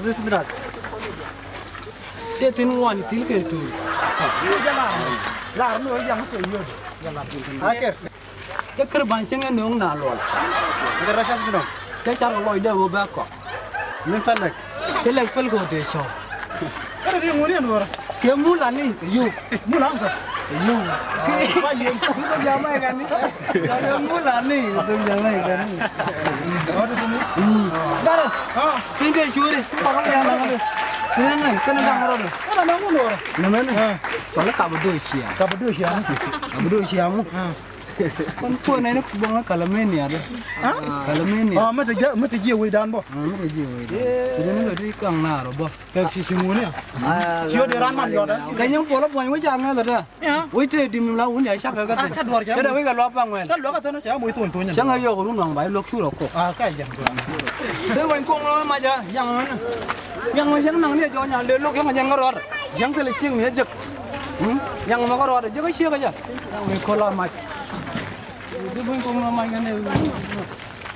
Здесь драк. Dia tinuan itu itu. Lah, nu yang tu yo. Akhir. Cakar bancengnya nong nalol. Ada rasa sedang. Cakar loy dah gua kok. Min falak. Kelak pel kau deh show. Ada dia nguri anu. Kemulan ni, yuk. Mulang ka. Yuk. Apa yang itu jamai kan ni? Kemulan ni, itu jamai kan ni. Ada sini. Darah. Ha. Pindah syuri. Orang yang mana? Kenapa? Kenapa orang tu? Ada nama lu. Nama ni? Kalau kau berdua siapa? Ka berdua siang. Berdua siapa? Pun ni bukan kalau ni ada. Kalau ni. Ah, mesti dia wedan bo. Mesti dia wedan. Jadi ni ada ikan naro bo. Tak si semua ni. Sio dia raman yo dah. Kayaknya pola poin macam mana dah? Wei tu di mana pun ya siapa kata. Kan luar jam. Jadi wei kalau apa ngel? Kan luar kata nak siapa mui tuan. Jangan yo guru nang bayi lok suruh kok. Ah, kan jam. Tapi wei kong lo macam yang mana? Yang macam nang ni jauh nyala lok yang macam ngoror. Yang kelecing ni je. Yang ngoror je kau siapa aja? Wei kola macam. Dia pun kong lo macam ni.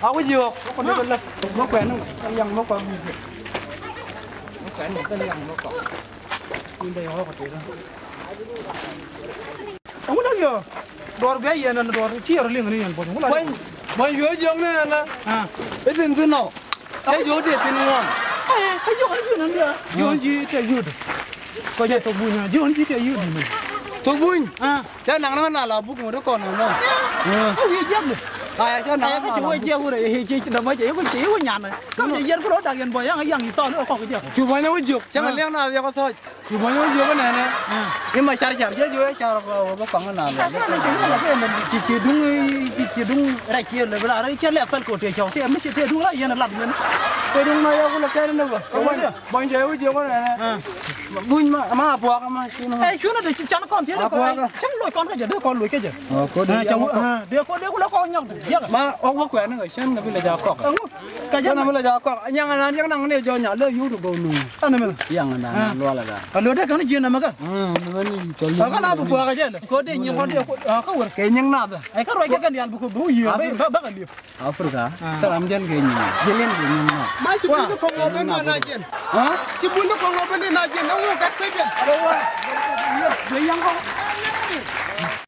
Aku jauh. Aku ni kalau mau kena yang mau kau. Cái này cái yang nó có. Nhìn đây họ có thể đó. Ông nói gì? Đòi cái gì nè, đòi chia rồi liền liền. Bọn vừa giống này nè. Cái tiền cứ nọ. Cái vô thì tiền ngon. Cái vô cái gì nè. Vô gì thì vô. Có gì tôi buồn nha. Vô gì thì vô đi. Tôi buồn. Cái nắng nó là bút một đứa con nữa. Cái gì chết rồi. Cái nắng cái chú chia vừa này chỉ đâm mấy chỉ có nhà này. Có gì dân có đó đặc biệt bồi yang gì to nữa không cái gì. Chú bao nhiêu chục, chẳng là liang nào có thôi. Chú bao nhiêu chục cái này nè. Nhưng mà chả chứ dưới chả là có còn cái nào nữa. Cái này chính là cái mình chỉ đúng đại chia là bây giờ đấy chết lẹ phân cổ tiền chồng thì em mới chỉ đúng lại yên là làm nữa. Cái đúng này có là cái nữa rồi. Bao nhiêu chục cái này nè. Buồn mà bùa mà. Ê chú nó để chắn con thế được rồi. Chắn lùi con cái gì đứa con lùi cái gì. Có đứa đứa con nhau. Mà ông có quen người xem là bây giờ cọc. Cái giờ bây giờ cọc. Nhưng mà năng này cho nhà lơ được đồ nung. Anh em. Yang là lo là. Lơ đấy cái nó gì nè mà cái. Cái nào bùa cái gì. Có để nhiều con đi có vừa. Cái những nào đó. Ai có rồi cái gì bùa bùa nhiều bác anh đi. Afrika. Ta làm dân cái gì. Dân cái gì mà. Mai chú nó không ngồi bên này dân. Chú bún nó không ngồi bên này dân. Nó ngồi cắt cái dân. Đâu rồi. Vậy yang không.